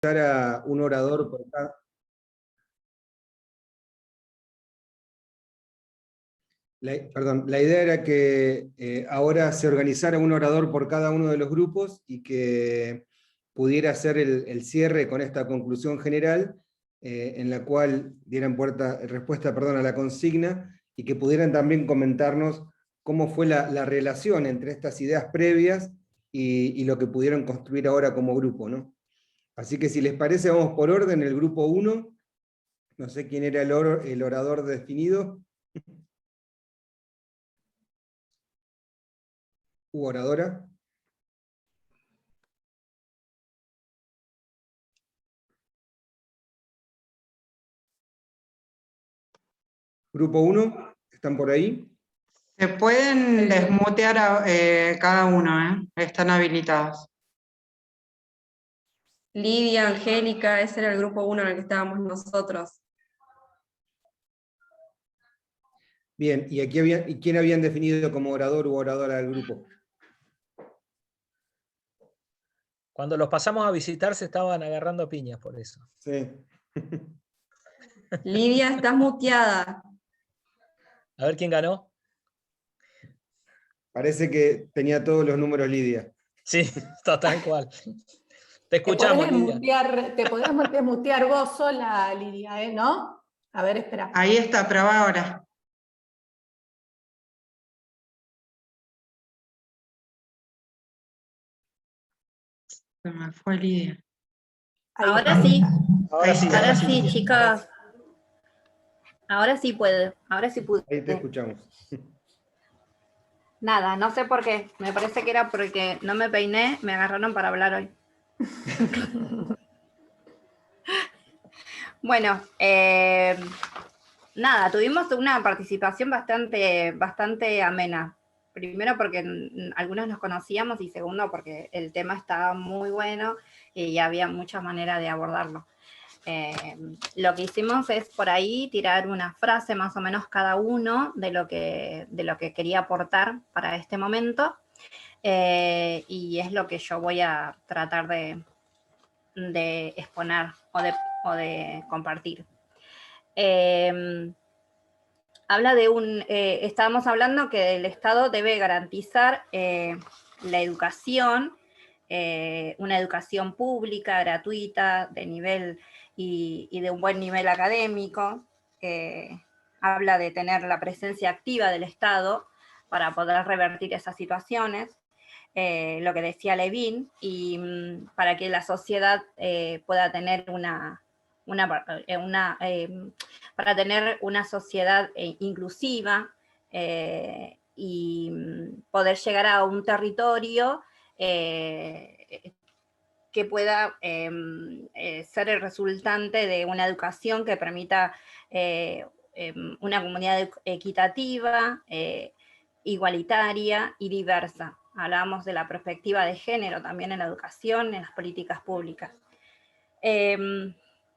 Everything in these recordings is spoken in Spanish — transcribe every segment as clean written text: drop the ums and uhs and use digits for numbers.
a un orador por cada... La idea era que ahora se organizara un orador por cada uno de los grupos y que pudiera hacer el cierre con esta conclusión general, en la cual dieran respuesta a la consigna, y que pudieran también comentarnos cómo fue la relación entre estas ideas previas y lo que pudieron construir ahora como grupo, ¿no? Así que si les parece, vamos por orden. El grupo 1, no sé quién era el orador definido. Oradora. Grupo 1, ¿están por ahí? Se pueden desmutear cada uno, están habilitados. Lidia, Angélica, ese era el grupo 1 en el que estábamos nosotros. Bien, ¿y quién habían definido como orador u oradora del grupo? Cuando los pasamos a visitar se estaban agarrando piñas por eso. Sí. Lidia, estás muteada. A ver quién ganó. Parece que tenía todos los números Lidia. Sí, está tal cual. Te escuchamos, Lidia. Te podés desmutear vos sola, Lidia, ¿no? A ver, espera. Ahí está, prueba ahora. Se me fue Lidia. Ahora sí. Ahora sí, chicas. Ahora sí puede. Ahora sí pude. Ahí te escuchamos. Nada, no sé por qué. Me parece que era porque no me peiné, me agarraron para hablar hoy. Bueno, nada, tuvimos una participación bastante amena. Primero porque algunos nos conocíamos y segundo porque el tema estaba muy bueno y había muchas maneras de abordarlo. Lo que hicimos es por ahí tirar una frase más o menos cada uno de lo que quería aportar para este momento, y es lo que yo voy a tratar de exponer o de compartir. Habla de estábamos hablando que el Estado debe garantizar la educación, una educación pública, gratuita, de nivel y de un buen nivel académico. Habla de tener la presencia activa del Estado para poder revertir esas situaciones, lo que decía Levin, y para que la sociedad pueda tener para tener una sociedad inclusiva, y poder llegar a un territorio que pueda ser el resultante de una educación que permita una comunidad equitativa, igualitaria y diversa. Hablábamos de la perspectiva de género también en la educación, en las políticas públicas.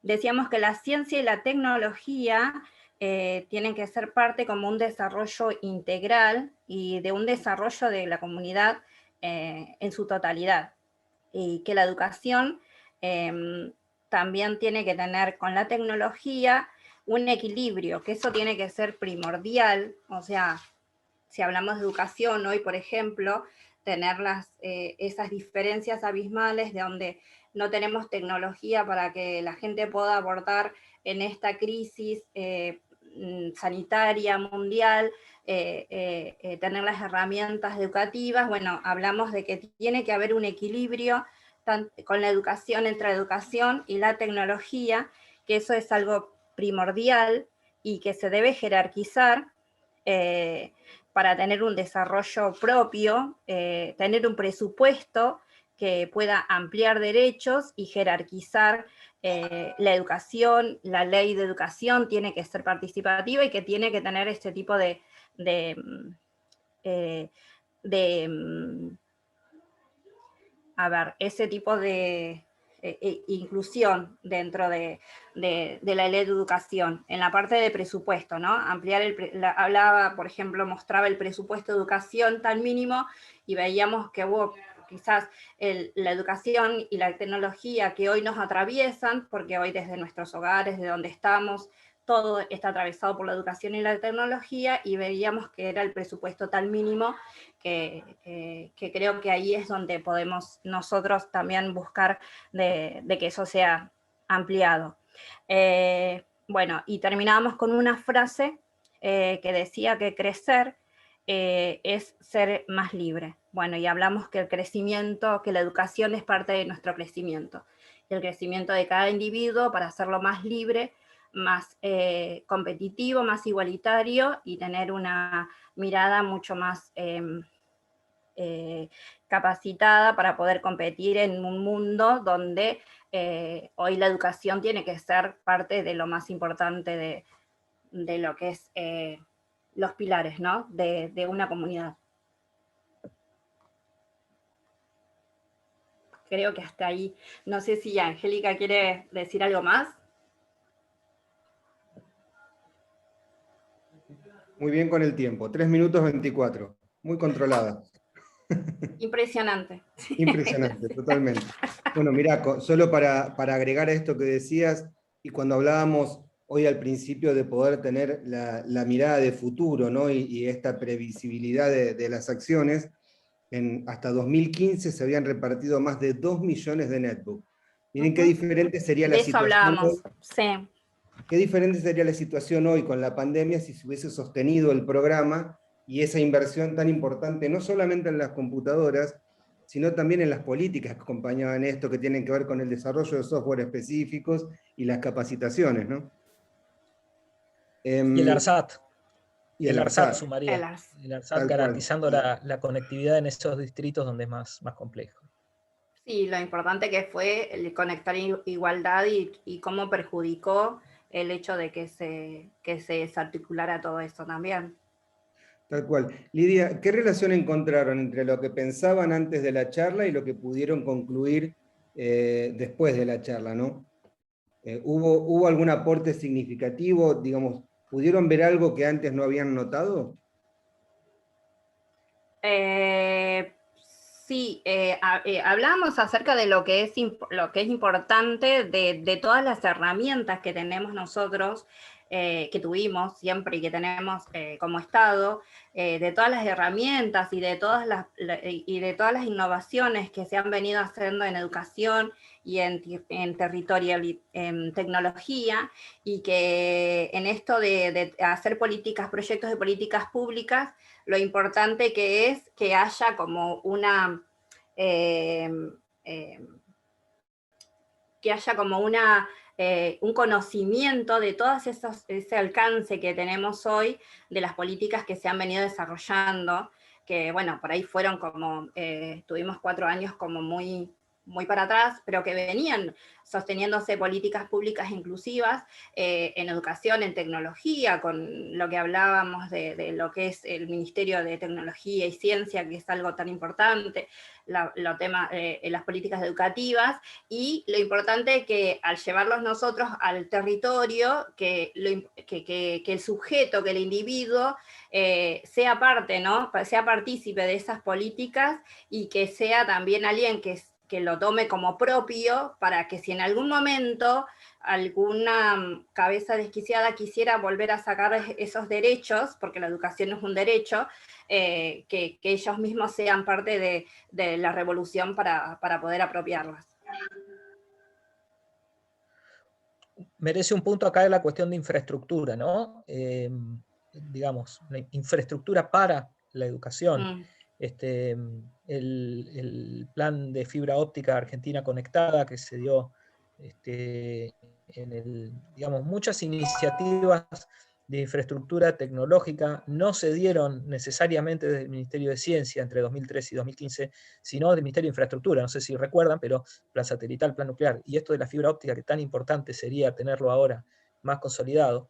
Decíamos que la ciencia y la tecnología tienen que ser parte como un desarrollo integral y de un desarrollo de la comunidad en su totalidad. Y que la educación también tiene que tener con la tecnología un equilibrio, que eso tiene que ser primordial. O sea, si hablamos de educación hoy, por ejemplo, tener esas diferencias abismales de donde no tenemos tecnología para que la gente pueda abordar en esta crisis sanitaria mundial, tener las herramientas educativas. Bueno, hablamos de que tiene que haber un equilibrio con la educación, entre la educación y la tecnología, que eso es algo primordial y que se debe jerarquizar para tener un desarrollo propio, tener un presupuesto que pueda ampliar derechos y jerarquizar la educación. La ley de educación tiene que ser participativa y que tiene que tener este tipo de ese tipo de inclusión dentro de la ley de educación, en la parte de presupuesto, ¿no? Ampliar hablaba, por ejemplo, mostraba el presupuesto de educación tan mínimo y veíamos que hubo quizás la educación y la tecnología que hoy nos atraviesan, porque hoy desde nuestros hogares, de donde estamos, todo está atravesado por la educación y la tecnología, y veíamos que era el presupuesto tan mínimo que creo que ahí es donde podemos nosotros también buscar de que eso sea ampliado. Bueno, y terminábamos con una frase que decía que crecer es ser más libre. Bueno, y hablamos que el crecimiento, que la educación es parte de nuestro crecimiento. Y el crecimiento de cada individuo para hacerlo más libre, más competitivo, más igualitario y tener una mirada mucho más capacitada para poder competir en un mundo donde hoy la educación tiene que ser parte de lo más importante de lo que es los pilares, ¿no? de una comunidad. Creo que hasta ahí. No sé si Angélica quiere decir algo más. Muy bien con el tiempo, 3 minutos 24, muy controlada. Impresionante. Impresionante, totalmente. Bueno, mirá, solo para agregar a esto que decías, y cuando hablábamos hoy al principio de poder tener la mirada de futuro, ¿no? y esta previsibilidad de las acciones, hasta 2015 se habían repartido más de 2 millones de netbooks. Miren qué diferente sería la De eso situación hablábamos, hoy. sí. Qué diferente sería la situación hoy con la pandemia si se hubiese sostenido el programa y esa inversión tan importante, no solamente en las computadoras, sino también en las políticas que acompañaban esto, que tienen que ver con el desarrollo de software específicos y las capacitaciones, ¿no? Y el ARSAT. Y el ARSAT sumaría. El ARSAT. El ARSAT Tal garantizando cual. la conectividad en esos distritos donde es más complejo. Sí, lo importante que fue el conectar igualdad y cómo perjudicó el hecho de que se desarticulara todo esto también. Tal cual. Lidia, ¿qué relación encontraron entre lo que pensaban antes de la charla y lo que pudieron concluir después de la charla, ¿no? ¿Hubo algún aporte significativo? Digamos, ¿pudieron ver algo que antes no habían notado? Sí, hablamos acerca de lo que es importante de todas las herramientas que tenemos nosotros, que tuvimos siempre y que tenemos como Estado, de todas las herramientas y de todas las innovaciones que se han venido haciendo en educación y en territorial, en tecnología, y que en esto de hacer proyectos de políticas públicas, lo importante que es que haya como un conocimiento de todo ese alcance que tenemos hoy de las políticas que se han venido desarrollando, que bueno, por ahí fueron como, tuvimos 4 años como muy para atrás, pero que venían sosteniéndose políticas públicas inclusivas en educación, en tecnología, con lo que hablábamos de lo que es el Ministerio de Tecnología y Ciencia, que es algo tan importante, las políticas educativas, y lo importante que al llevarlos nosotros al territorio, que el sujeto, que el individuo sea parte, ¿no? Sea partícipe de esas políticas y que sea también alguien que lo tome como propio, para que si en algún momento alguna cabeza desquiciada quisiera volver a sacar esos derechos, porque la educación es un derecho, que ellos mismos sean parte de la revolución para poder apropiarlas. Merece un punto acá la cuestión de infraestructura, ¿no? Digamos, la infraestructura para la educación. El plan de fibra óptica Argentina Conectada que se dio digamos, muchas iniciativas de infraestructura tecnológica no se dieron necesariamente desde el Ministerio de Ciencia entre 2013 y 2015, sino del Ministerio de Infraestructura, no sé si recuerdan, pero plan satelital, plan nuclear, y esto de la fibra óptica, que tan importante sería tenerlo ahora más consolidado,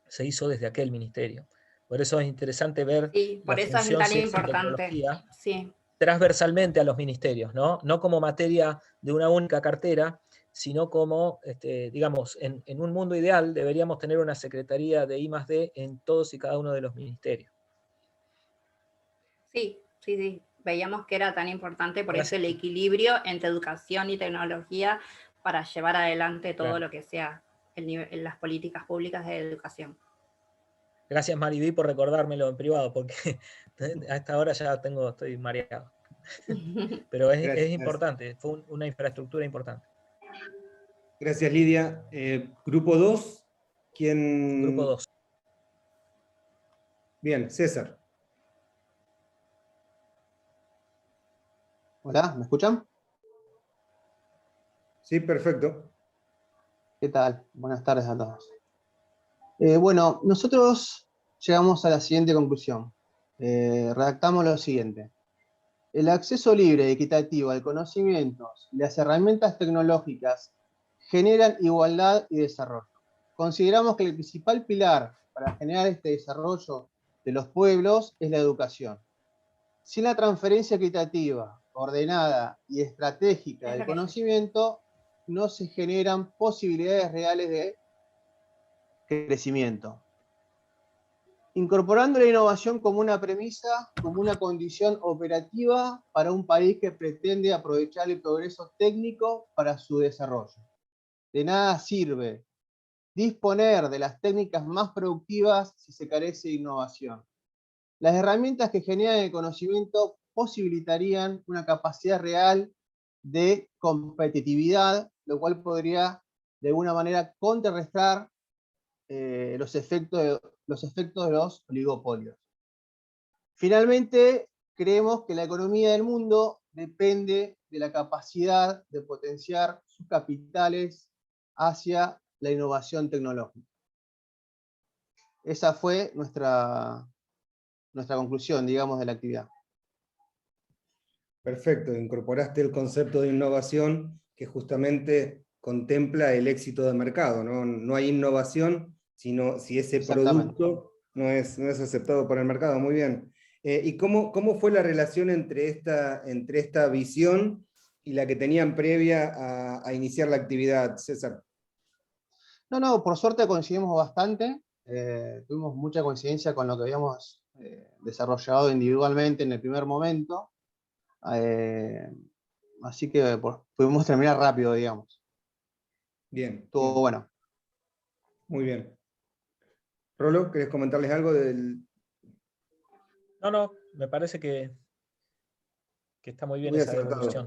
se hizo desde aquel ministerio. Por eso es interesante ver por la eso es función tan ciencia y importante. tecnología Sí. transversalmente a los ministerios, ¿no? No como materia de una única cartera, sino como, digamos, en un mundo ideal deberíamos tener una secretaría de I+D en todos y cada uno de los ministerios. Sí, veíamos que era tan importante, por eso Gracias. el equilibrio entre educación y tecnología para llevar adelante todo Claro. lo que sea las políticas públicas de educación. Gracias, Mariví, por recordármelo en privado, porque a esta hora ya estoy mareado. Pero es Gracias. importante, fue una infraestructura importante. Gracias, Lidia. Grupo 2, ¿quién? Grupo 2. Bien, César. Hola, ¿me escuchan? Sí, perfecto. ¿Qué tal? Buenas tardes a todos. Bueno, nosotros llegamos a la siguiente conclusión. Redactamos lo siguiente. El acceso libre y equitativo al conocimiento y las herramientas tecnológicas generan igualdad y desarrollo. Consideramos que el principal pilar para generar este desarrollo de los pueblos es la educación. Sin la transferencia equitativa, ordenada y estratégica del conocimiento, no se generan posibilidades reales de crecimiento. Incorporando la innovación como una premisa, como una condición operativa para un país que pretende aprovechar el progreso técnico para su desarrollo. De nada sirve disponer de las técnicas más productivas si se carece de innovación. Las herramientas que generan el conocimiento posibilitarían una capacidad real de competitividad, lo cual podría de alguna manera contrarrestar los efectos de los oligopolios. Finalmente, creemos que la economía del mundo depende de la capacidad de potenciar sus capitales hacia la innovación tecnológica. Esa fue nuestra conclusión, digamos, de la actividad. Perfecto, incorporaste el concepto de innovación que justamente contempla el éxito de mercado, ¿no? No hay innovación si ese producto no es aceptado por el mercado. Muy bien. ¿Y cómo fue la relación entre esta visión y la que tenían previa a iniciar la actividad, César? No, por suerte coincidimos bastante. Tuvimos mucha coincidencia con lo que habíamos desarrollado individualmente en el primer momento. Así que pudimos terminar rápido, digamos. Bien. Estuvo bien. bueno. Muy bien. Rolo, ¿querés comentarles algo del...? No, me parece que está muy bien Muy esa acertado. evolución.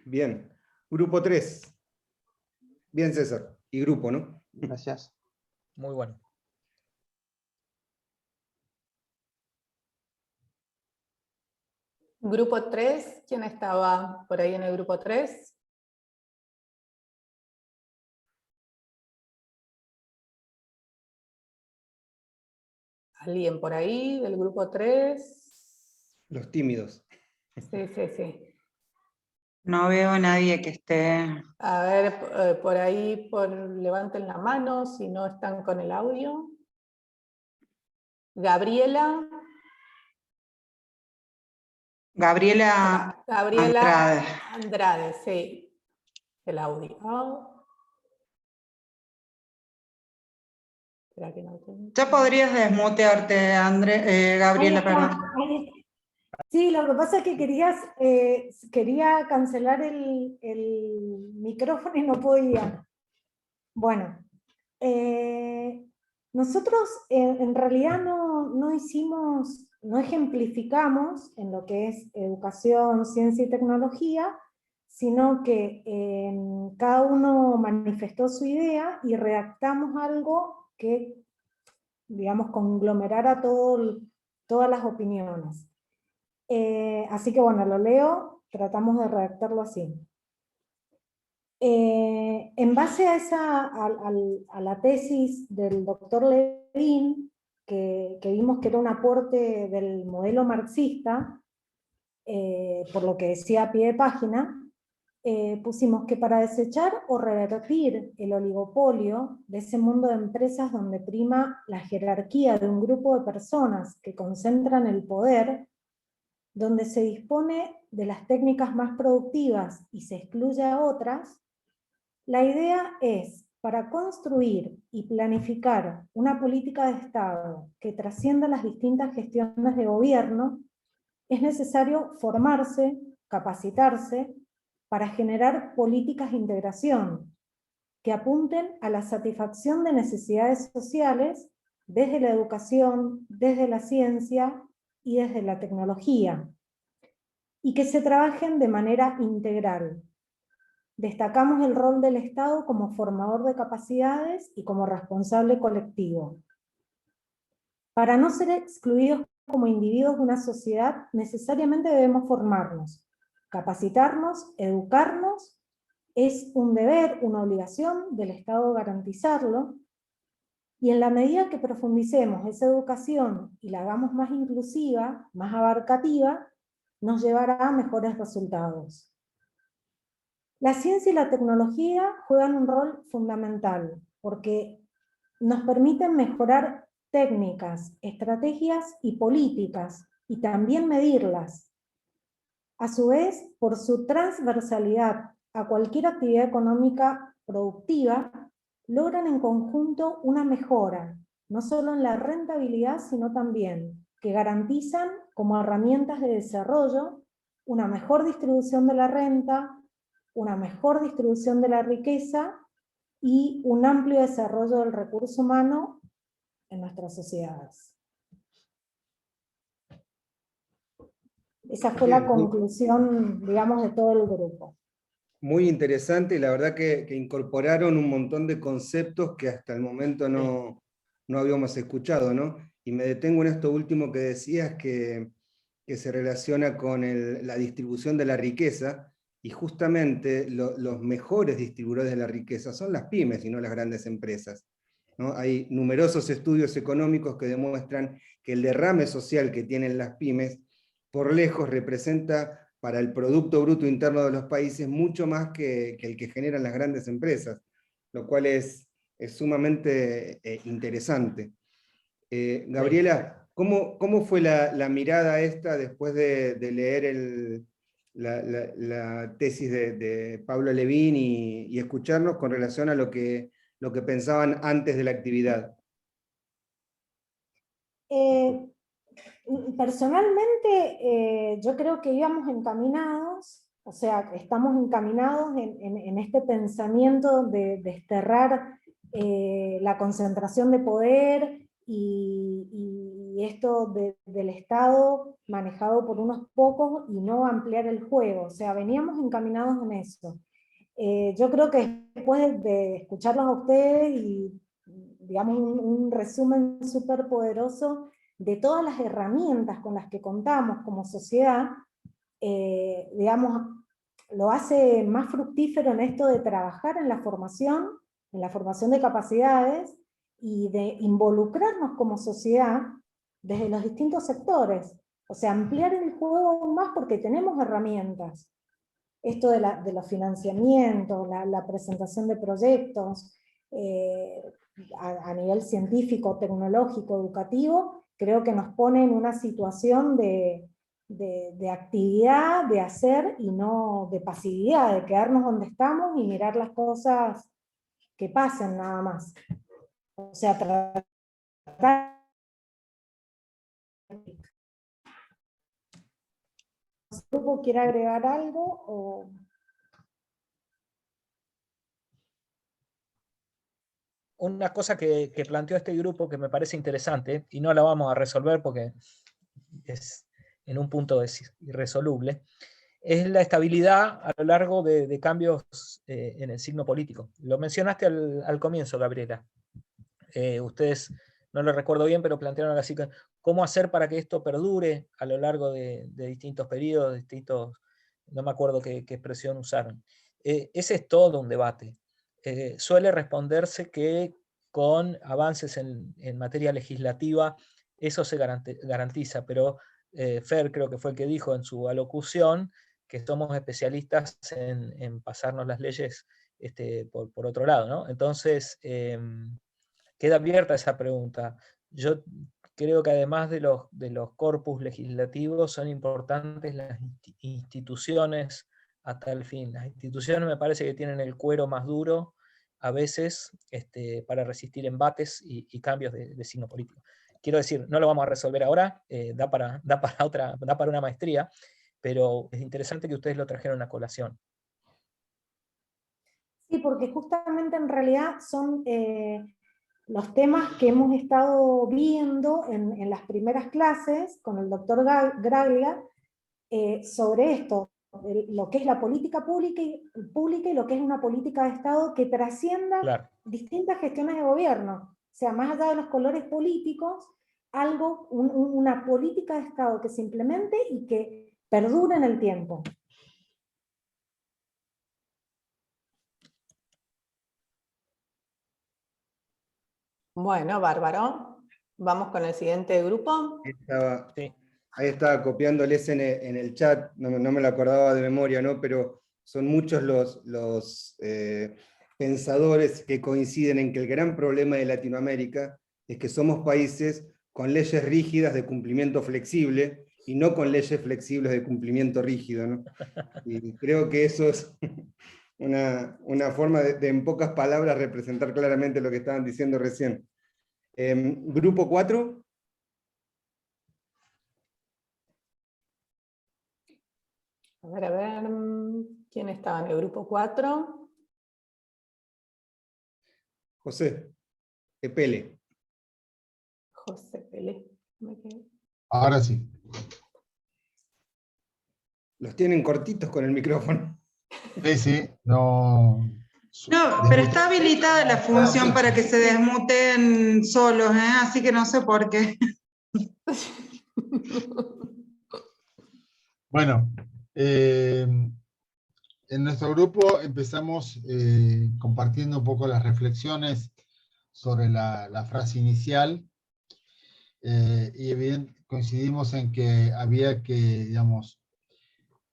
Bien. Grupo 3. Bien, César. Y grupo, ¿no? Gracias. Muy bueno. Grupo 3, ¿quién estaba por ahí en el grupo 3? ¿Alguien por ahí del grupo 3? Los tímidos. Sí. No veo a nadie que esté. A ver, por ahí levanten la mano si no están con el audio. Gabriela. Gabriela Andrade, sí. El audio. Espera que no tengo. Ya podrías desmutearte, Gabriela, Ahí perdón. está, ahí está. Sí, lo que pasa es que quería cancelar el micrófono y no podía. Bueno, nosotros en realidad no ejemplificamos en lo que es educación, ciencia y tecnología, sino que cada uno manifestó su idea y redactamos algo que, digamos, conglomerara todas las opiniones. Así que bueno, lo leo, tratamos de redactarlo así. En base a la tesis del doctor Levin, que vimos que era un aporte del modelo marxista, por lo que decía a pie de página, pusimos que para desechar o revertir el oligopolio de ese mundo de empresas donde prima la jerarquía de un grupo de personas que concentran el poder, donde se dispone de las técnicas más productivas y se excluye a otras, la idea es, para construir y planificar una política de Estado que trascienda las distintas gestiones de gobierno, es necesario formarse, capacitarse, para generar políticas de integración que apunten a la satisfacción de necesidades sociales desde la educación, desde la ciencia y desde la tecnología, y que se trabajen de manera integral. Destacamos el rol del Estado como formador de capacidades y como responsable colectivo. Para no ser excluidos como individuos de una sociedad, necesariamente debemos formarnos, capacitarnos, educarnos. Es un deber, una obligación del Estado garantizarlo, y en la medida que profundicemos esa educación y la hagamos más inclusiva, más abarcativa, nos llevará a mejores resultados. La ciencia y la tecnología juegan un rol fundamental, porque nos permiten mejorar técnicas, estrategias y políticas, y también medirlas. A su vez, por su transversalidad a cualquier actividad económica productiva, logran en conjunto una mejora, no solo en la rentabilidad, sino también que garantizan como herramientas de desarrollo una mejor distribución de la renta, una mejor distribución de la riqueza y un amplio desarrollo del recurso humano en nuestras sociedades. Esa fue la conclusión, digamos, de todo el grupo. Muy interesante, y la verdad que incorporaron un montón de conceptos que hasta el momento no habíamos escuchado, ¿no? Y me detengo en esto último que decías, que se relaciona con la distribución de la riqueza, y justamente los mejores distribuidores de la riqueza son las pymes y no las grandes empresas, ¿no? Hay numerosos estudios económicos que demuestran que el derrame social que tienen las pymes, por lejos representa para el Producto Bruto Interno de los países mucho más que el que generan las grandes empresas, lo cual es sumamente interesante. Gabriela, ¿cómo fue la mirada esta después de leer la tesis de Pablo Levin y escucharnos con relación a lo que pensaban antes de la actividad? Personalmente, yo creo que íbamos encaminados, o sea, estamos encaminados en este pensamiento de desterrar la concentración de poder y esto del Estado manejado por unos pocos y no ampliar el juego. O sea, veníamos encaminados en eso. Yo creo que después de escucharlos a ustedes y, digamos, un resumen súper poderoso de todas las herramientas con las que contamos como sociedad, digamos, lo hace más fructífero en esto de trabajar en la formación de capacidades y de involucrarnos como sociedad desde los distintos sectores. O sea, ampliar el juego aún más porque tenemos herramientas. Esto de los financiamientos, la presentación de proyectos, a nivel científico, tecnológico, educativo, creo que nos pone en una situación de actividad, de hacer y no de pasividad, de quedarnos donde estamos y mirar las cosas que pasen nada más. O sea, tratar... ¿El grupo quiere agregar algo? O... Una cosa que planteó este grupo que me parece interesante, y no la vamos a resolver porque en un punto es irresoluble, es la estabilidad a lo largo de cambios en el signo político. Lo mencionaste al comienzo, Gabriela. Ustedes, no lo recuerdo bien, pero plantearon así, cómo hacer para que esto perdure a lo largo de distintos periodos, no me acuerdo qué expresión usaron. Ese es todo un debate. Suele responderse que con avances en materia legislativa eso se garantiza, pero Fer creo que fue el que dijo en su alocución que somos especialistas en pasarnos las leyes por otro lado, ¿no? Entonces, queda abierta esa pregunta. Yo creo que además de los corpus legislativos son importantes las instituciones a tal fin. Las instituciones me parece que tienen el cuero más duro a veces para resistir embates y cambios de signo político. quiero decir, no lo vamos a resolver ahora, da para una maestría, pero es interesante que ustedes lo trajeron a colación. Sí, porque justamente en realidad son los temas que hemos estado viendo en las primeras clases con el doctor Graglia sobre esto, lo que es la política pública y lo que es una política de Estado que trascienda distintas gestiones de gobierno. O sea, más allá de los colores políticos, una política de Estado que se implemente y que perdure en el tiempo. Bueno, bárbaro. Vamos con el siguiente grupo. Ahí estaba copiándoles en el chat, no me lo acordaba de memoria, ¿no? Pero son muchos los pensadores que coinciden en que el gran problema de Latinoamérica es que somos países con leyes rígidas de cumplimiento flexible y no con leyes flexibles de cumplimiento rígido, ¿no? Y creo que eso es una forma de en pocas palabras representar claramente lo que estaban diciendo recién. Grupo 4. A ver, ¿quién estaba en el grupo 4? José Pele. José Pele. Ahora sí. Los tienen cortitos con el micrófono. Sí, no... No, pero está habilitada la función para que se desmuten solos, así que no sé por qué. Bueno, en nuestro grupo empezamos compartiendo un poco las reflexiones sobre la frase inicial y evidentemente coincidimos en que había que, digamos,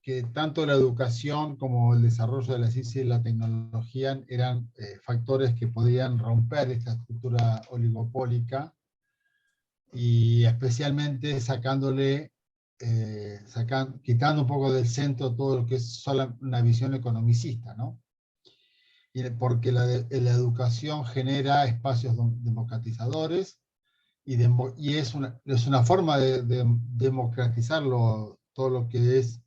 que tanto la educación como el desarrollo de la ciencia y la tecnología eran factores que podían romper esta estructura oligopólica y especialmente quitando un poco del centro todo lo que es solo una visión economicista, ¿no? Porque la educación genera espacios democratizadores y es una forma de democratizar todo lo que es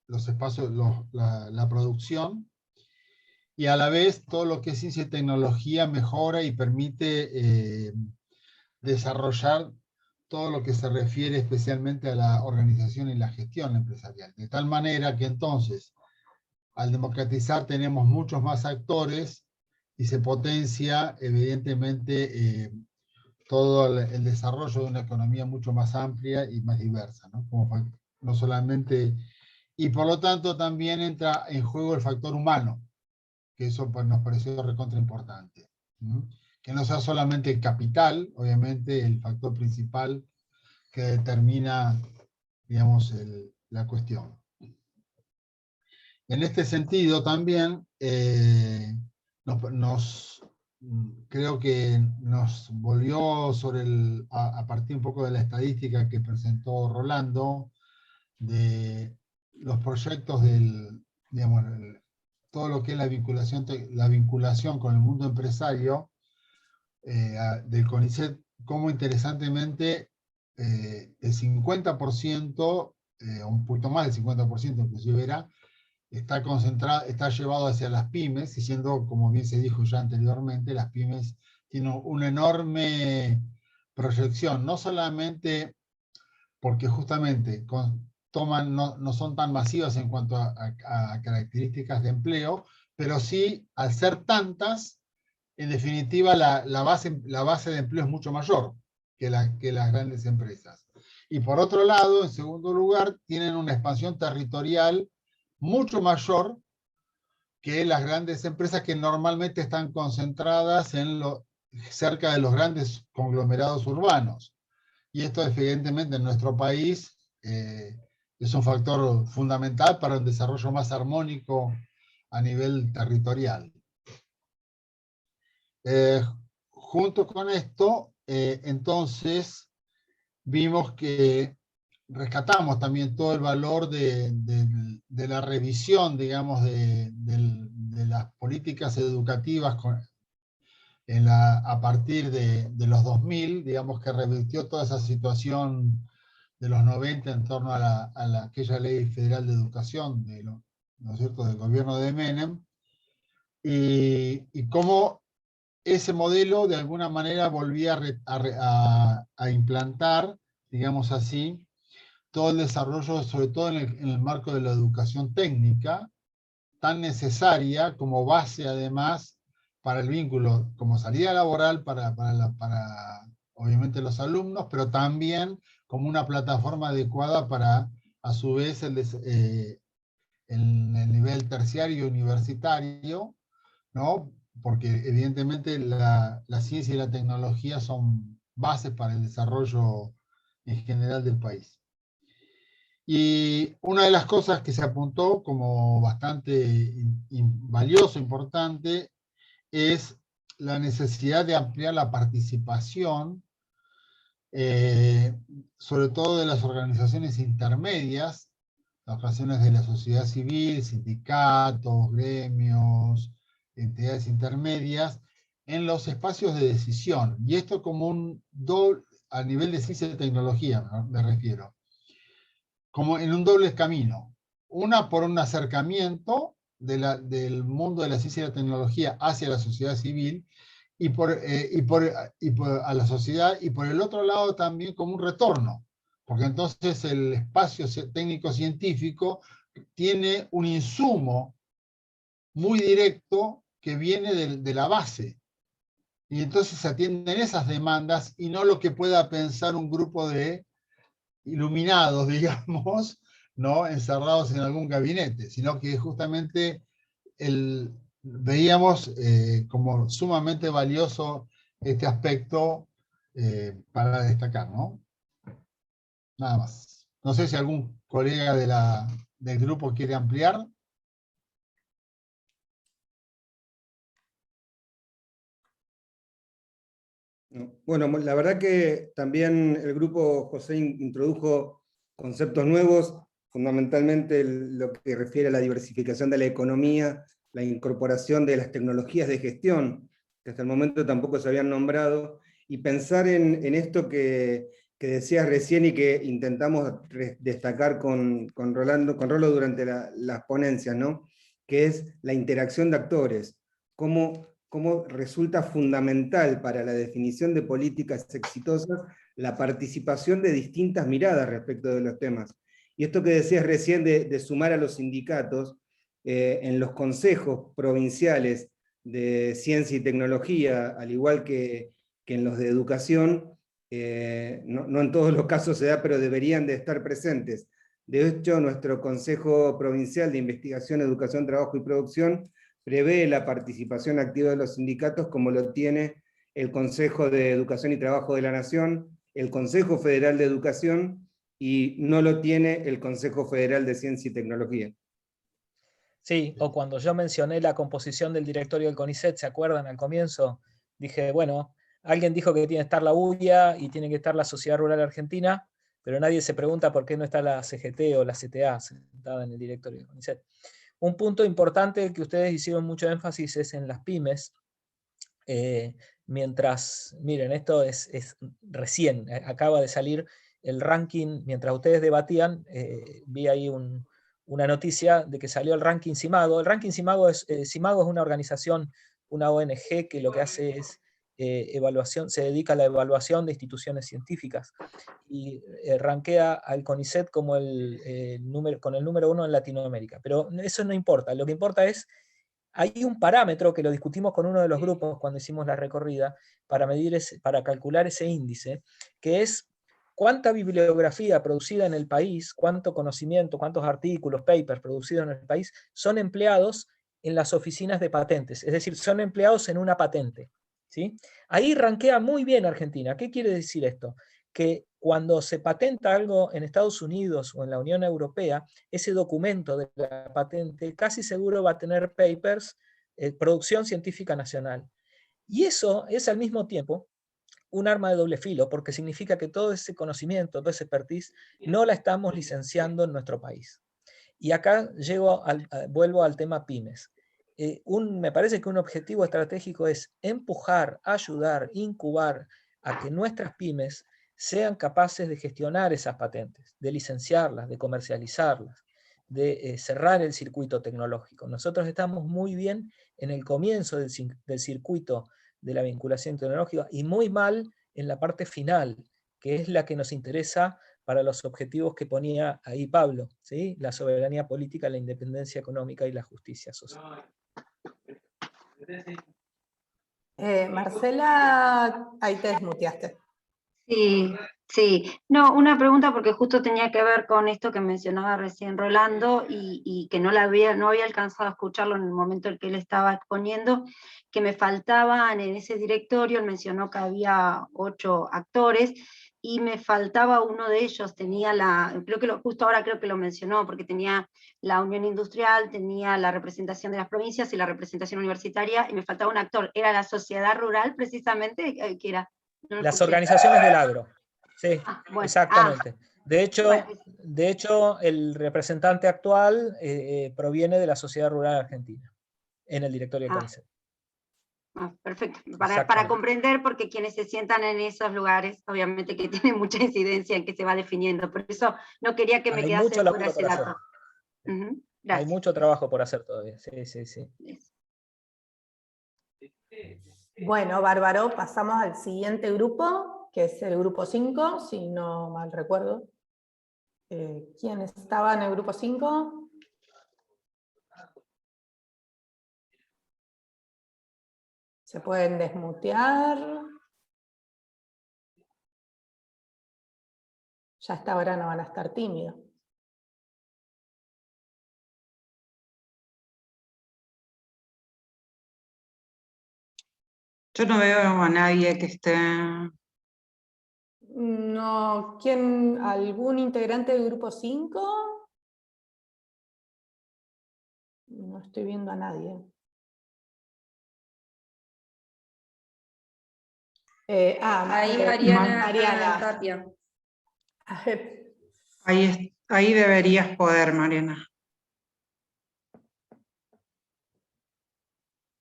los espacios, la producción, y a la vez todo lo que es ciencia y tecnología mejora y permite desarrollar todo lo que se refiere especialmente a la organización y la gestión empresarial. De tal manera que entonces, al democratizar tenemos muchos más actores y se potencia evidentemente todo el desarrollo de una economía mucho más amplia y más diversa, ¿no? No solamente, y por lo tanto también entra en juego el factor humano, que eso pues, nos pareció recontra importante. Que no sea solamente el capital, obviamente el factor principal que determina, digamos, la cuestión. En este sentido también creo que nos volvió a partir un poco de la estadística que presentó Rolando, de los proyectos digamos, todo lo que es la vinculación con el mundo empresario del CONICET, como interesantemente el 50%, un poquito más del 50% inclusive está llevado hacia las pymes, y siendo, como bien se dijo ya anteriormente, las pymes tienen una enorme proyección, no solamente porque justamente no son tan masivas en cuanto a características de empleo, pero sí, al ser tantas, en definitiva la base de empleo es mucho mayor que las grandes empresas. Y por otro lado, en segundo lugar, tienen una expansión territorial mucho mayor que las grandes empresas que normalmente están concentradas cerca de los grandes conglomerados urbanos. Y esto evidentemente en nuestro país es un factor fundamental para un desarrollo más armónico a nivel territorial. Junto con esto, entonces, vimos que rescatamos también todo el valor de la revisión, digamos, de las políticas educativas a partir de los 2000, digamos que revirtió toda esa situación de los 90 en torno a aquella ley federal de educación ¿no es cierto?, del gobierno de Menem, y cómo ese modelo de alguna manera volvía a implantar, digamos así, todo el desarrollo, sobre todo en el marco de la educación técnica, tan necesaria como base además para el vínculo, como salida laboral para obviamente los alumnos, pero también como una plataforma adecuada para, a su vez, el nivel terciario y universitario, ¿no? Porque evidentemente la ciencia y la tecnología son bases para el desarrollo en general del país. Y una de las cosas que se apuntó como bastante valioso, importante, es la necesidad de ampliar la participación, sobre todo de las organizaciones intermedias, las organizaciones de la sociedad civil, sindicatos, gremios, entidades intermedias, en los espacios de decisión. Y esto como a nivel de ciencia y tecnología, me refiero, como en un doble camino. Una, por un acercamiento del mundo de la ciencia y la tecnología hacia la sociedad civil, a la sociedad, y por el otro lado también como un retorno, porque entonces el espacio técnico-científico tiene un insumo muy directo que viene de la base, y entonces se atienden esas demandas y no lo que pueda pensar un grupo de iluminados, digamos, ¿no?, encerrados en algún gabinete, sino que justamente veíamos como sumamente valioso este aspecto para destacar, ¿no? Nada más. No sé si algún colega del grupo quiere ampliar. Bueno, la verdad que también el grupo José introdujo conceptos nuevos, fundamentalmente lo que refiere a la diversificación de la economía, la incorporación de las tecnologías de gestión, que hasta el momento tampoco se habían nombrado, y pensar en esto que decías recién y que intentamos destacar con Rolo durante las ponencias, ¿no?, que es la interacción de actores, cómo resulta fundamental para la definición de políticas exitosas la participación de distintas miradas respecto de los temas. Y esto que decías recién de sumar a los sindicatos, en los consejos provinciales de ciencia y tecnología, al igual que en los de educación, no en todos los casos se da, pero deberían de estar presentes. De hecho, nuestro Consejo Provincial de Investigación, Educación, Trabajo y Producción prevé la participación activa de los sindicatos como lo tiene el Consejo de Educación y Trabajo de la Nación, el Consejo Federal de Educación, y no lo tiene el Consejo Federal de Ciencia y Tecnología. Sí, o cuando yo mencioné la composición del directorio del CONICET, ¿se acuerdan al comienzo? Dije, bueno, alguien dijo que tiene que estar la UIA y tiene que estar la Sociedad Rural Argentina, pero nadie se pregunta por qué no está la CGT o la CTA sentada en el directorio del CONICET. Un punto importante que ustedes hicieron mucho énfasis es en las pymes. Miren, esto es recién, acaba de salir el ranking, mientras ustedes debatían, vi ahí una noticia de que salió el ranking CIMAGO. El ranking CIMAGO es una organización, una ONG que lo que hace es evaluación, se dedica a la evaluación de instituciones científicas y rankea al CONICET como con el número 1 en Latinoamérica. Pero eso no importa, lo que importa es, hay un parámetro que lo discutimos con uno de los grupos cuando hicimos la recorrida para calcular ese índice, que es cuánta bibliografía producida en el país, cuánto conocimiento, cuántos artículos, papers producidos en el país son empleados en las oficinas de patentes, es decir, son empleados en una patente. ¿Sí? Ahí rankea muy bien Argentina. ¿Qué quiere decir esto? Que cuando se patenta algo en Estados Unidos o en la Unión Europea, ese documento de la patente casi seguro va a tener papers, producción científica nacional. Y eso es al mismo tiempo un arma de doble filo, porque significa que todo ese conocimiento, todo ese expertise, no la estamos licenciando en nuestro país. Y acá vuelvo al tema pymes. me parece que un objetivo estratégico es empujar, ayudar, incubar a que nuestras pymes sean capaces de gestionar esas patentes, de licenciarlas, de comercializarlas, de cerrar el circuito tecnológico. Nosotros estamos muy bien en el comienzo del circuito de la vinculación tecnológica y muy mal en la parte final, que es la que nos interesa para los objetivos que ponía ahí Pablo, ¿sí? La soberanía política, la independencia económica y la justicia social. Marcela, ahí te desmuteaste. Sí, sí. No, una pregunta porque justo tenía que ver con esto que mencionaba recién Rolando y que no había alcanzado a escucharlo en el momento en que él estaba exponiendo, que me faltaban en ese directorio. Él mencionó que había 8 actores y me faltaba uno de ellos. Tenía justo ahora creo que lo mencionó, porque tenía la Unión Industrial, tenía la representación de las provincias y la representación universitaria, y me faltaba un actor. ¿Era la sociedad rural precisamente? ¿Qué era? No Las escuché. organizaciones del agro, sí, Bueno, exactamente. De hecho, bueno, el representante actual proviene de la Sociedad Rural Argentina, en el directorio del CONICET. perfecto. Para comprender, porque quienes se sientan en esos lugares, obviamente que tienen mucha incidencia en que se va definiendo. Por eso no quería que me Hay quedase mucho fuera laburo ese por dato. hacer. Gracias. Hay mucho trabajo por hacer todavía, sí. Bueno, bárbaro, pasamos al siguiente grupo, que es el grupo 5, si no mal recuerdo. ¿Quién estaba en el grupo 5? Se pueden desmutear. Ya a esta hora no van a estar tímidos. Yo no veo a nadie que esté... No, ¿algún integrante del grupo 5? No estoy viendo a nadie. Ahí Mariana Tapia. Ahí deberías poder, Mariana.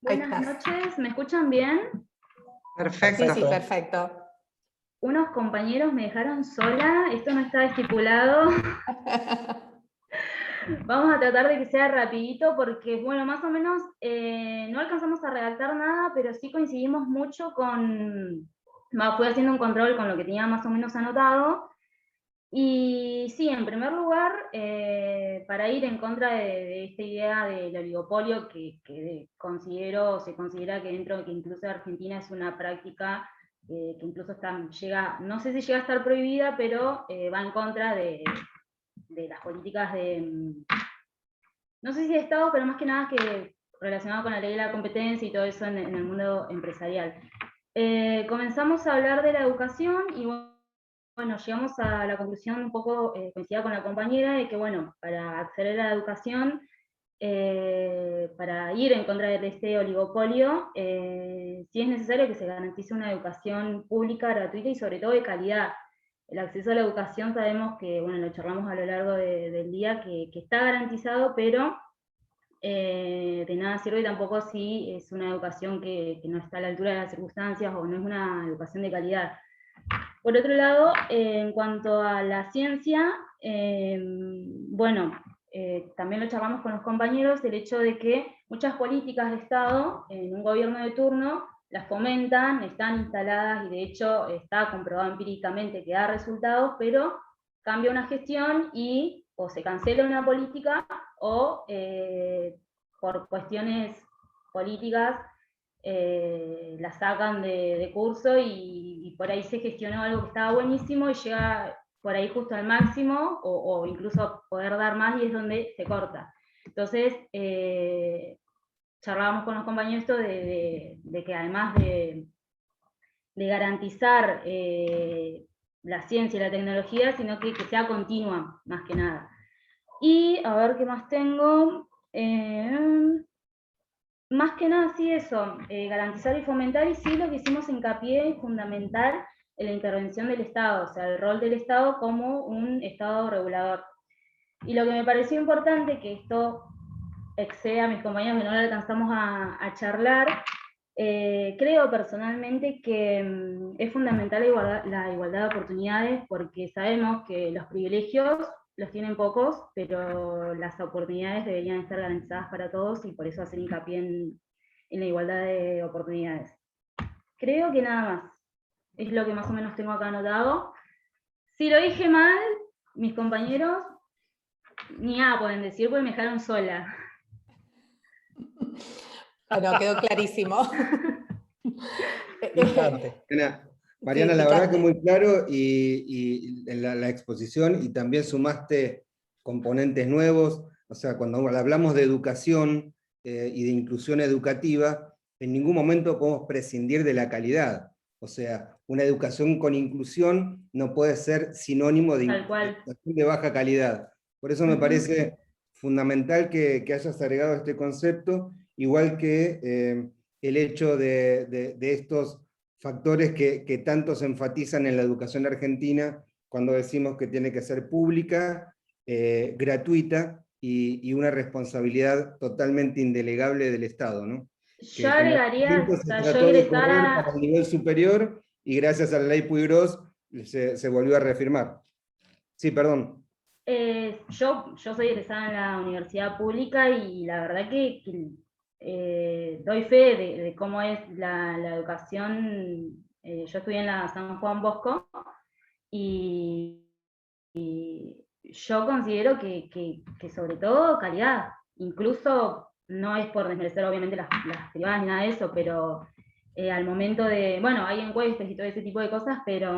Buenas noches, ¿me escuchan bien? Perfecto. Sí, perfecto. Unos compañeros me dejaron sola, esto no estaba estipulado. Vamos a tratar de que sea rapidito porque, bueno, más o menos no alcanzamos a redactar nada, pero sí coincidimos mucho fui haciendo un control con lo que tenía más o menos anotado. Y sí, en primer lugar, para ir en contra de esta idea del oligopolio que se considera que que incluso Argentina es una práctica que incluso no sé si llega a estar prohibida, pero va en contra de las políticas no sé si de Estado, pero más que nada que relacionado con la ley de la competencia y todo eso en el mundo empresarial. Comenzamos a hablar de la educación y bueno, llegamos a la conclusión un poco coincidida con la compañera de que, bueno, para acceder a la educación, para ir en contra de este oligopolio, sí es necesario que se garantice una educación pública, gratuita y sobre todo de calidad. El acceso a la educación sabemos que, bueno, lo charlamos a lo largo del día, que está garantizado, pero de nada sirve tampoco si es una educación que no está a la altura de las circunstancias o no es una educación de calidad. Por otro lado, en cuanto a la ciencia, bueno, también lo charlamos con los compañeros, el hecho de que muchas políticas de Estado en un gobierno de turno las fomentan, están instaladas y de hecho está comprobado empíricamente que da resultados, pero cambia una gestión y o se cancela una política o por cuestiones políticas la sacan de curso y por ahí se gestionó algo que estaba buenísimo y llega por ahí justo al máximo o incluso poder dar más y es donde se corta. Entonces, charlábamos con los compañeros esto de que además de garantizar la ciencia y la tecnología, sino que sea continua, más que nada. Y a ver qué más tengo. Más que nada, sí, eso, garantizar y fomentar, y sí lo que hicimos hincapié fundamental en la intervención del Estado, o sea, el rol del Estado como un Estado regulador. Y lo que me pareció importante, que esto excede a mis compañeros que no le alcanzamos a charlar. Creo personalmente que es fundamental la igualdad de oportunidades, porque sabemos que los privilegios los tienen pocos, pero las oportunidades deberían estar garantizadas para todos, y por eso hacer hincapié en la igualdad de oportunidades. Creo que nada más. Es lo que más o menos tengo acá anotado. Si lo dije mal, mis compañeros ni nada pueden decir porque me dejaron sola. Bueno, quedó clarísimo. Mariana, Sí, la verdad que picante. muy claro, y en la exposición, y también sumaste componentes nuevos. O sea, cuando hablamos de educación y de inclusión educativa, en ningún momento podemos prescindir de la calidad. O sea, una educación con inclusión no puede ser sinónimo de educación de baja calidad. Por eso me parece fundamental que hayas agregado este concepto, igual que el hecho de estos factores que tanto se enfatizan en la educación argentina cuando decimos que tiene que ser pública, gratuita y una responsabilidad totalmente indelegable del Estado, ¿no? Yo agregaría, Se trató de correr para el nivel superior y gracias a la ley Puigros se volvió a reafirmar. Sí, perdón. Yo soy egresada en la universidad pública y la verdad que doy fe de cómo es la educación. Yo estudié en la San Juan Bosco y yo considero que sobre todo calidad. Incluso no es por desmerecer obviamente las privadas ni nada de eso, pero al momento de, bueno, hay encuestas y todo ese tipo de cosas, pero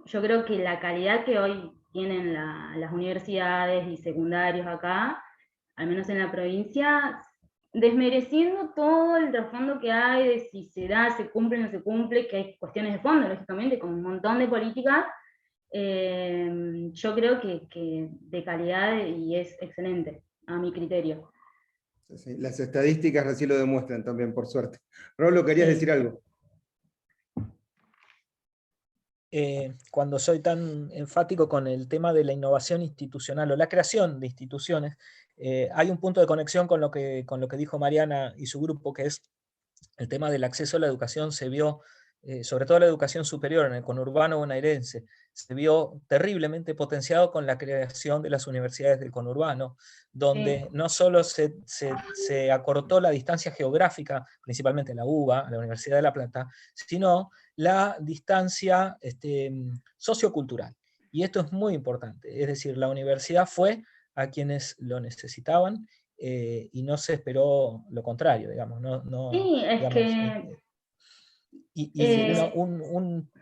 yo creo que la calidad que hoy tienen las universidades y secundarios acá, al menos en la provincia, desmereciendo todo el trasfondo que hay de si se da, se cumple o no se cumple, que hay cuestiones de fondo, lógicamente, con un montón de políticas, yo creo que de calidad y es excelente, a mi criterio. Sí, las estadísticas así lo demuestran también, por suerte. Rolo, ¿querías decir algo? Cuando soy tan enfático con el tema de la innovación institucional o la creación de instituciones, hay un punto de conexión con lo que dijo Mariana y su grupo, que es el tema del acceso a la educación. Se vio, sobre todo la educación superior en el conurbano bonaerense, se vio terriblemente potenciado con la creación de las universidades del conurbano, donde no solo se acortó la distancia geográfica, principalmente la UBA, la Universidad de La Plata, sino la distancia sociocultural. Y esto es muy importante, es decir, la universidad fue a quienes lo necesitaban y no se esperó lo contrario, digamos. Sí, es digamos, que...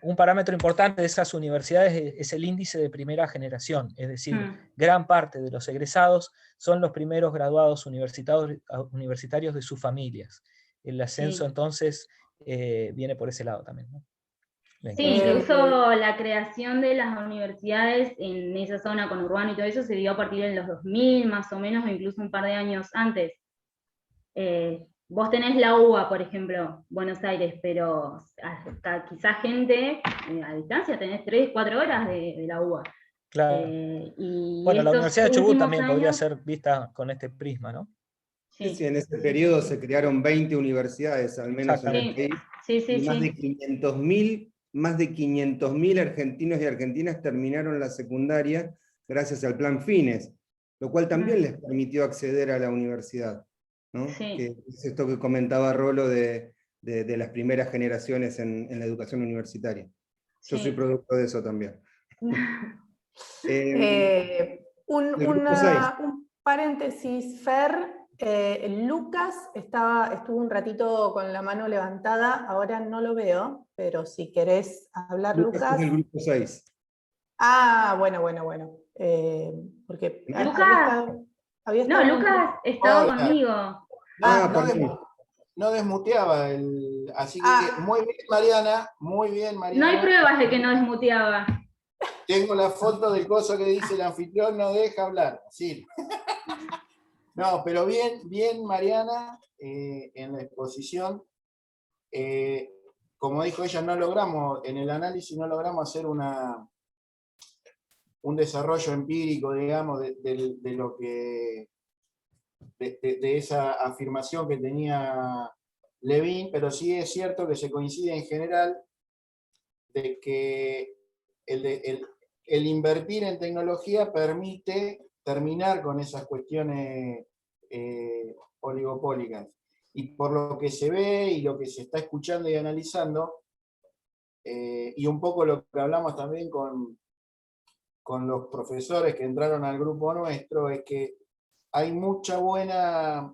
un parámetro importante de esas universidades es el índice de primera generación, es decir, gran parte de los egresados son los primeros graduados universitarios de sus familias. El ascenso entonces viene por ese lado también, ¿no? Sí, incluso la creación de las universidades en esa zona conurbana y todo eso se dio a partir de los 2000 más o menos, o incluso un par de años antes. Vos tenés la UBA, por ejemplo, Buenos Aires, pero hasta quizás gente a distancia tenés 3, 4 horas de la UBA. Claro. Y bueno, la Universidad de Chubut también años, podría ser vista con este prisma, ¿no? Sí, sí, en ese periodo se crearon 20 universidades, al menos en el país, y más de 500.000 argentinos y argentinas terminaron la secundaria gracias al Plan Fines, lo cual también les permitió acceder a la universidad, ¿no? Que es esto que comentaba Rolo de las primeras generaciones en la educación universitaria. Yo soy producto de eso también. Un paréntesis, Fer. Lucas estuvo un ratito con la mano levantada, ahora no lo veo, pero si querés hablar, Lucas. Es el grupo 6. Ah, bueno. Porque Lucas, Lucas estaba conmigo. No desmuteaba, así que muy bien, Mariana, muy bien, Mariana. No hay pruebas de que no desmuteaba. Tengo la foto del coso que dice el anfitrión no deja hablar, sí. No, pero bien Mariana, en la exposición. Como dijo ella, en el análisis no logramos hacer un desarrollo empírico, digamos, de lo que de esa afirmación que tenía Levin, pero sí es cierto que se coincide en general de que el invertir en tecnología permite terminar con esas cuestiones oligopólicas. Y por lo que se ve y lo que se está escuchando y analizando, y un poco lo que hablamos también con los profesores que entraron al grupo nuestro, es que hay mucha buena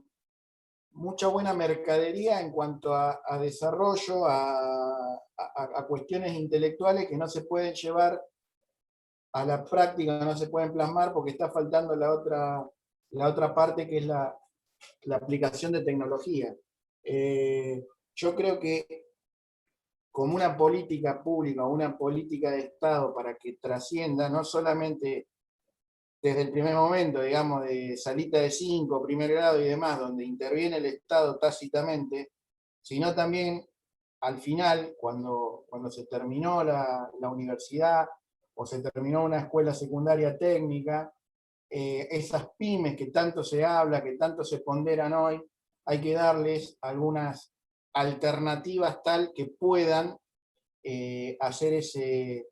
mercadería en cuanto a desarrollo, a cuestiones intelectuales que no se pueden llevar a la práctica, no se pueden plasmar porque está faltando la otra parte, que es la aplicación de tecnología. Yo creo que como una política pública, una política de Estado para que trascienda, no solamente desde el primer momento, digamos, de salita de 5, primer grado y demás, donde interviene el Estado tácitamente, sino también al final, cuando se terminó la universidad o se terminó una escuela secundaria técnica, esas pymes que tanto se habla, que tanto se ponderan hoy, hay que darles algunas alternativas tal que puedan hacer ese,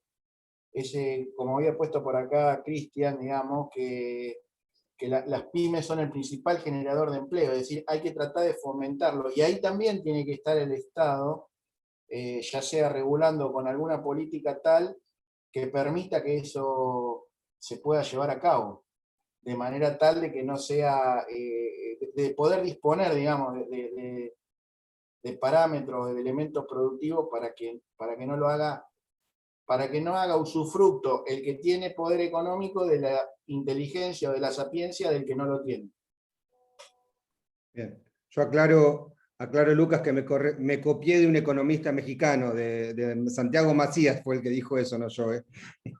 como había puesto por acá Cristian, digamos, que las pymes son el principal generador de empleo, es decir, hay que tratar de fomentarlo, y ahí también tiene que estar el Estado, ya sea regulando con alguna política tal que permita que eso se pueda llevar a cabo, de manera tal de que no sea, de poder disponer, digamos, de parámetros, de elementos productivos para que no lo haga, para que no haga usufructo el que tiene poder económico de la inteligencia o de la sapiencia del que no lo tiene. Bien. Yo aclaro, Lucas, que me copié de un economista mexicano, de Santiago Macías, fue el que dijo eso, no yo.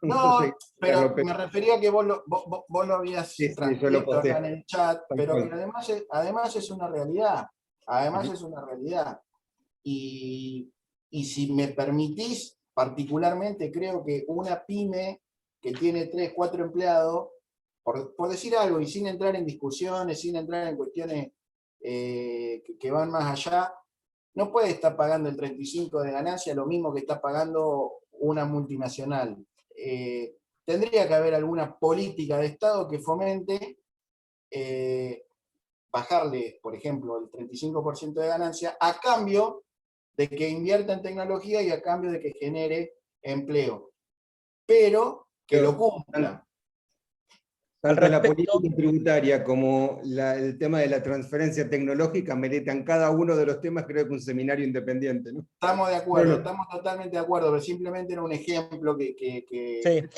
No, pero me refería a que vos lo habías transcrito acá en el chat, pero que además es una realidad. Además es una realidad. Y si me permitís, particularmente creo que una pyme que tiene 3, 4 empleados, por decir algo, y sin entrar en discusiones, sin entrar en cuestiones que van más allá, no puede estar pagando el 35% de ganancia lo mismo que está pagando una multinacional. Tendría que haber alguna política de Estado que fomente bajarle, por ejemplo, el 35% de ganancia a cambio de que invierta en tecnología y a cambio de que genere empleo. Pero que lo cumpla. Tanto la política tributaria como el tema de la transferencia tecnológica meritan cada uno de los temas, creo que un seminario independiente, ¿no? Estamos de acuerdo, estamos totalmente de acuerdo, pero simplemente era un ejemplo que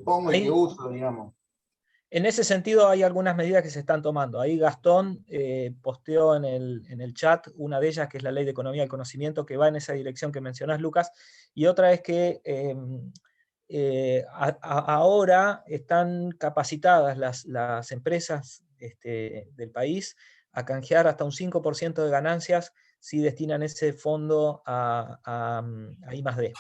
pongo y que uso, digamos. En ese sentido hay algunas medidas que se están tomando. Ahí Gastón posteó en el chat una de ellas, que es la Ley de Economía del Conocimiento, que va en esa dirección que mencionás, Lucas, y otra es que ahora están capacitadas las empresas del país a canjear hasta un 5% de ganancias si destinan ese fondo a I+D.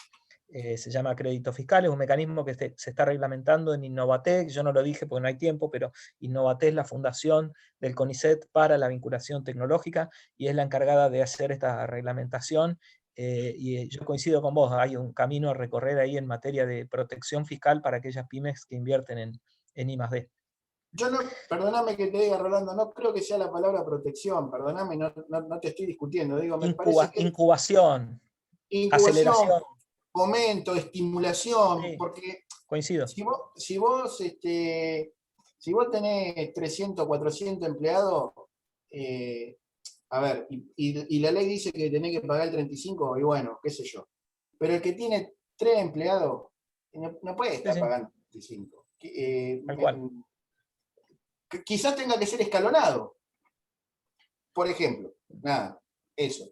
Se llama crédito fiscal, es un mecanismo que se está reglamentando en Innovatec. Yo no lo dije porque no hay tiempo, pero Innovatec es la fundación del CONICET para la vinculación tecnológica y es la encargada de hacer esta reglamentación. Y yo coincido con vos, hay un camino a recorrer ahí en materia de protección fiscal para aquellas pymes que invierten en I+D. Yo no, perdóname que te diga, Rolando, no creo que sea la palabra protección, perdóname, no te estoy discutiendo, digo, me parece que incubación, aceleración, fomento, estimulación, sí, porque coincido. Si vos tenés 300, 400 empleados, a ver, y la ley dice que tenés que pagar el 35, y bueno, qué sé yo. Pero el que tiene 3 empleados no puede estar pagando 35. Tal cual. Quizás tenga que ser escalonado. Por ejemplo, nada, eso.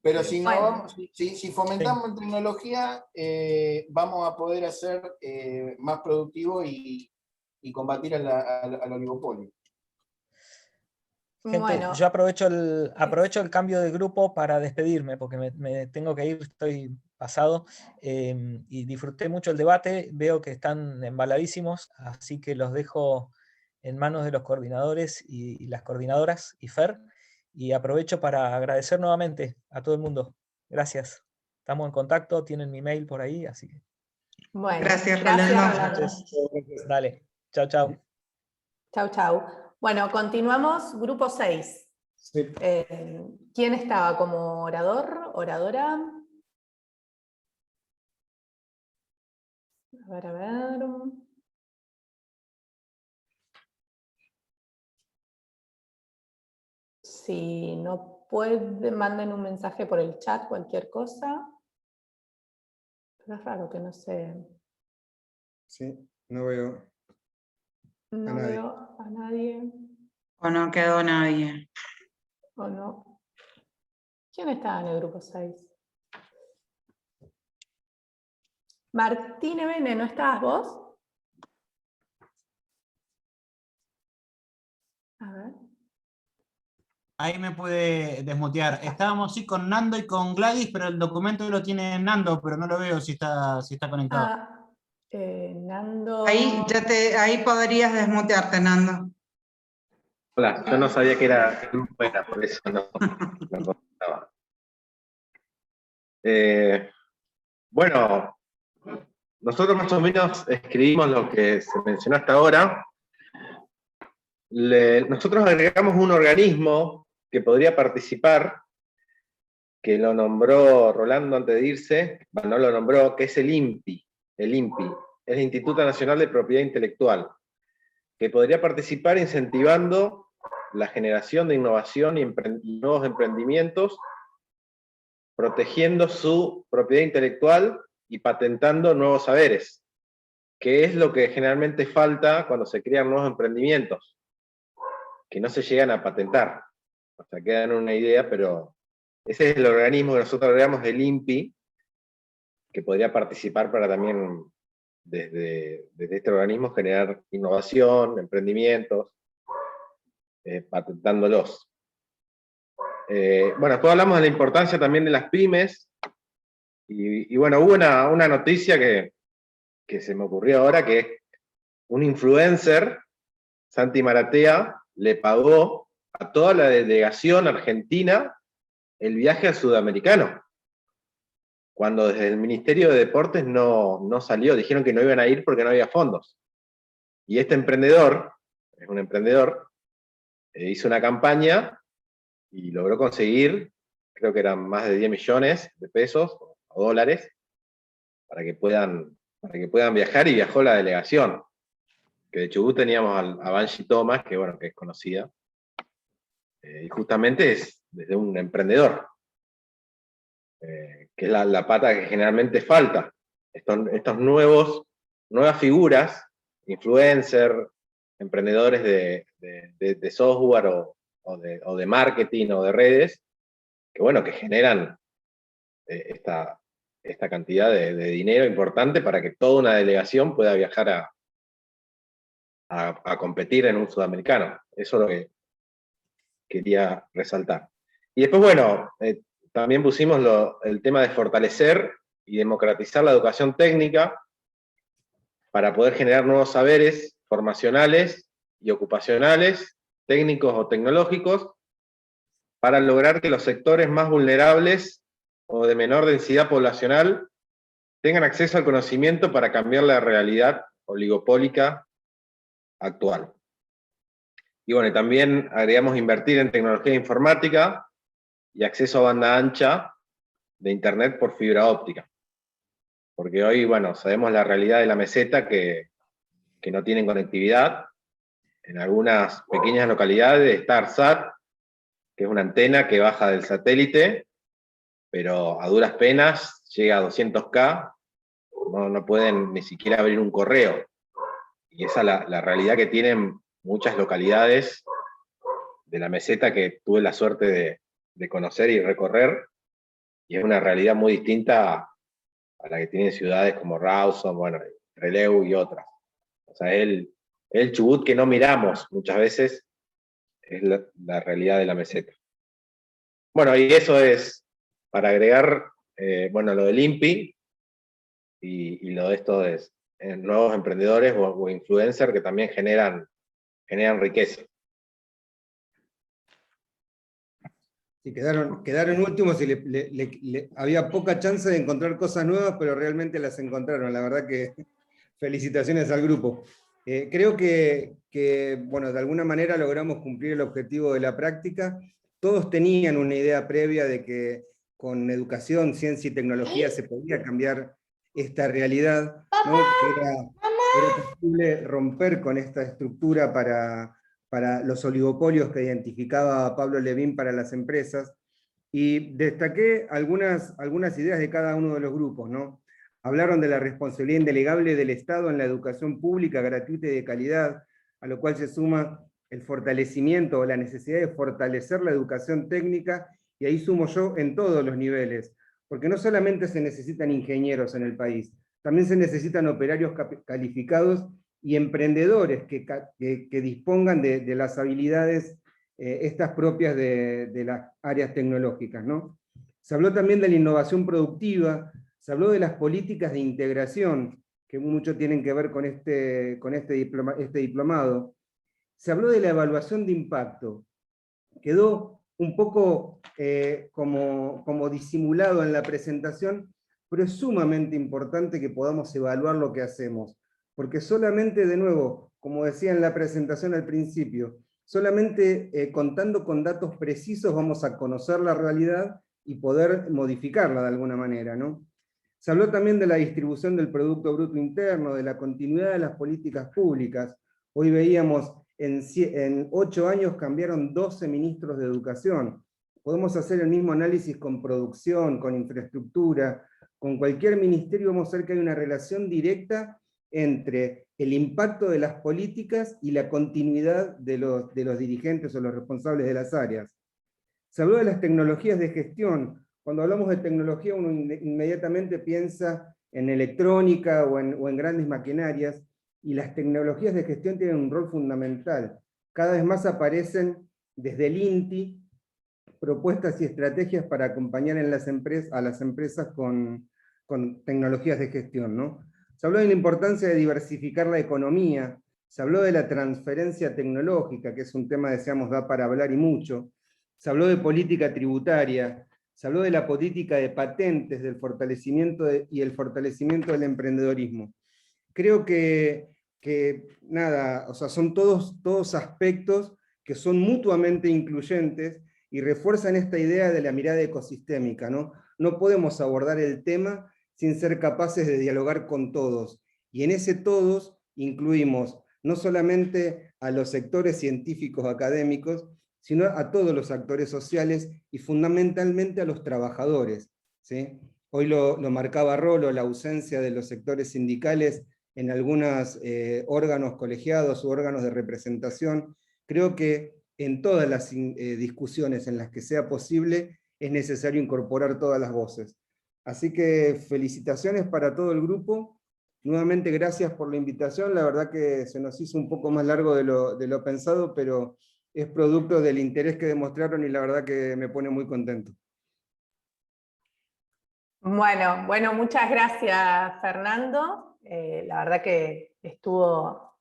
Pero si fomentamos tecnología, vamos a poder hacer más productivo y combatir al oligopolio. Gente, bueno, yo aprovecho el cambio de grupo para despedirme, porque me tengo que ir, estoy pasado, y disfruté mucho el debate, veo que están embaladísimos, así que los dejo en manos de los coordinadores y las coordinadoras y FER, y aprovecho para agradecer nuevamente a todo el mundo. Gracias. Estamos en contacto, tienen mi mail por ahí, así que... Bueno, Gracias, gracias, Rolando. Rolando. Dale, chao, chao. Chau, chau. Bueno, continuamos, grupo 6. Sí. ¿Quién estaba como orador, oradora? A ver, a ver. Si no pueden, manden un mensaje por el chat, cualquier cosa. Pero es raro que no sé. Sí, no veo No a nadie. veo a nadie. O no quedó nadie. ¿O no? ¿Quién está en el grupo 6? Martín Bene, ¿no estabas vos? A ver. Ahí me puede desmutear. Estábamos sí con Nando y con Gladys, pero el documento lo tiene Nando, pero no lo veo si está conectado. Nando. Ahí podrías desmutearte, Nando. Hola, yo no sabía que era buena, por eso no contestaba. Bueno, nosotros más o menos escribimos lo que se mencionó hasta ahora. Nosotros agregamos un organismo que podría participar, que lo nombró Rolando antes de irse, no lo nombró, que es el INPI, es el Instituto Nacional de Propiedad Intelectual, que podría participar incentivando la generación de innovación y nuevos emprendimientos, protegiendo su propiedad intelectual y patentando nuevos saberes, que es lo que generalmente falta cuando se crean nuevos emprendimientos, que no se llegan a patentar. O sea, quedan una idea, pero ese es el organismo que nosotros agregamos, el INPI, que podría participar para también, desde este organismo, generar innovación, emprendimientos, patentándolos. Bueno, después hablamos de la importancia también de las pymes, y bueno, hubo una noticia que se me ocurrió ahora, que es un influencer, Santi Maratea, le pagó a toda la delegación argentina el viaje al sudamericano, cuando desde el Ministerio de Deportes no salió, dijeron que no iban a ir porque no había fondos. Y este emprendedor, es un emprendedor, hizo una campaña y logró conseguir, creo que eran más de 10 millones de pesos o dólares, para que puedan viajar, y viajó la delegación. Que de Chubut teníamos a Banshee Thomas, que bueno, que es conocida, y justamente es desde un emprendedor, que es la pata que generalmente falta. Estos nuevas figuras, influencer, emprendedores de software o de marketing o de redes, que bueno, que generan esta cantidad de dinero importante para que toda una delegación pueda viajar a competir en un sudamericano. Eso es lo que quería resaltar. Y después, bueno, también pusimos el tema de fortalecer y democratizar la educación técnica para poder generar nuevos saberes formacionales y ocupacionales, técnicos o tecnológicos, para lograr que los sectores más vulnerables o de menor densidad poblacional tengan acceso al conocimiento para cambiar la realidad oligopólica actual. Y bueno, también agregamos invertir en tecnología informática y acceso a banda ancha de internet por fibra óptica. Porque hoy, bueno, sabemos la realidad de la meseta, que no tienen conectividad. En algunas pequeñas localidades está ARSAT, que es una antena que baja del satélite, pero a duras penas llega a 200K, no pueden ni siquiera abrir un correo. Y esa es la realidad que tienen muchas localidades de la meseta que tuve la suerte de conocer y recorrer, y es una realidad muy distinta a la que tienen ciudades como Rawson, bueno, Trelew y otras. O sea, el Chubut que no miramos muchas veces es la realidad de la meseta. Bueno, y eso es para agregar, bueno, lo del INPI y lo de estos nuevos emprendedores o influencers que también generan generan riqueza. Sí, quedaron últimos y había poca chance de encontrar cosas nuevas, pero realmente las encontraron. La verdad que felicitaciones al grupo. Creo que, bueno, de alguna manera logramos cumplir el objetivo de la práctica. Todos tenían una idea previa de que con educación, ciencia y tecnología se podía cambiar esta realidad, ¿no? Era posible romper con esta estructura para los oligopolios que identificaba Pablo Levin para las empresas, y destaqué algunas ideas de cada uno de los grupos, ¿no? Hablaron de la responsabilidad indelegable del Estado en la educación pública, gratuita y de calidad, a lo cual se suma el fortalecimiento o la necesidad de fortalecer la educación técnica, y ahí sumo yo en todos los niveles, porque no solamente se necesitan ingenieros en el país, también se necesitan operarios calificados y emprendedores que dispongan de las habilidades estas propias de las áreas tecnológicas, ¿no? Se habló también de la innovación productiva, se habló de las políticas de integración, que mucho tienen que ver con este diplomado. Se habló de la evaluación de impacto. Quedó un poco como disimulado en la presentación, pero es sumamente importante que podamos evaluar lo que hacemos, porque solamente, de nuevo, como decía en la presentación al principio, solamente contando con datos precisos vamos a conocer la realidad y poder modificarla de alguna manera, ¿no? Se habló también de la distribución del Producto Bruto Interno, de la continuidad de las políticas públicas. Hoy veíamos, en 8 años cambiaron 12 ministros de educación. Podemos hacer el mismo análisis con producción, con infraestructura, con cualquier ministerio vamos a ver que hay una relación directa entre el impacto de las políticas y la continuidad de los dirigentes o los responsables de las áreas. Se habló de las tecnologías de gestión. Cuando hablamos de tecnología uno inmediatamente piensa en electrónica o en grandes maquinarias, y las tecnologías de gestión tienen un rol fundamental. Cada vez más aparecen desde el INTI propuestas y estrategias para acompañar a las empresas con tecnologías de gestión, ¿no? Se habló de la importancia de diversificar la economía, se habló de la transferencia tecnológica, que es un tema, decíamos, da para hablar y mucho, se habló de política tributaria, se habló de la política de patentes, del fortalecimiento y el fortalecimiento del emprendedorismo. Creo que nada, o sea, son todos aspectos que son mutuamente incluyentes y refuerzan esta idea de la mirada ecosistémica, ¿no? No podemos abordar el tema sin ser capaces de dialogar con todos. Y en ese todos incluimos no solamente a los sectores científicos académicos, sino a todos los actores sociales y fundamentalmente a los trabajadores, ¿sí? Hoy lo marcaba Rolo, la ausencia de los sectores sindicales en algunos órganos colegiados u órganos de representación. Creo que en todas las discusiones en las que sea posible es necesario incorporar todas las voces. Así que felicitaciones para todo el grupo. Nuevamente gracias por la invitación. La verdad que se nos hizo un poco más largo de lo pensado, pero es producto del interés que demostraron y la verdad que me pone muy contento. Bueno, muchas gracias, Fernando. La verdad que estuvo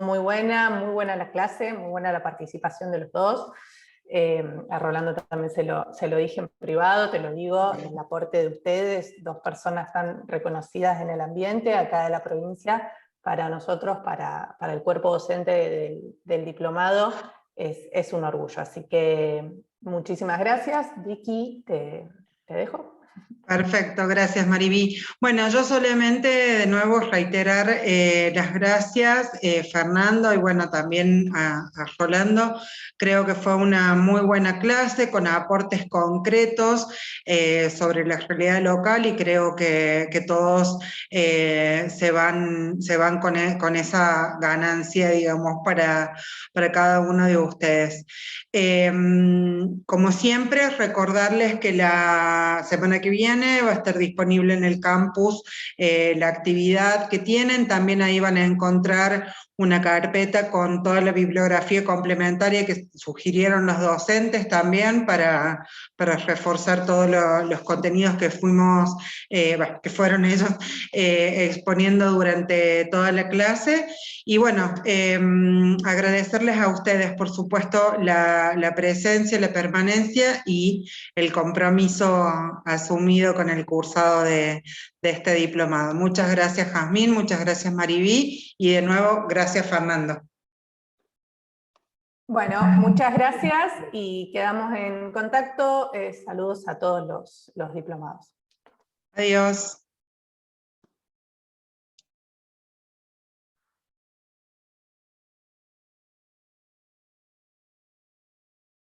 muy buena la clase, muy buena la participación de los dos. A Rolando también se lo dije en privado, te lo digo, el aporte de ustedes, 2 personas tan reconocidas en el ambiente, acá de la provincia, para nosotros, para el cuerpo docente del diplomado, es un orgullo. Así que muchísimas gracias. Vicky, te dejo. Perfecto, gracias Maribí. Bueno, yo solamente de nuevo reiterar las gracias, Fernando, y bueno, también a Rolando. Creo que fue una muy buena clase con aportes concretos sobre la realidad local y creo que todos se van con esa ganancia, digamos, para cada uno de ustedes. Como siempre, recordarles que la semana semana que viene, va a estar disponible en el campus la actividad que tienen, también ahí van a encontrar una carpeta con toda la bibliografía complementaria que sugirieron los docentes también para reforzar todos los contenidos que fuimos, que fueron ellos exponiendo durante toda la clase. Y bueno, agradecerles a ustedes, por supuesto, la presencia, la permanencia y el compromiso asumido con el cursado de este diplomado. Muchas gracias, Jazmín, muchas gracias, Maribí, y de nuevo, gracias, Fernando. Bueno, muchas gracias y quedamos en contacto. Saludos a todos los diplomados. Adiós.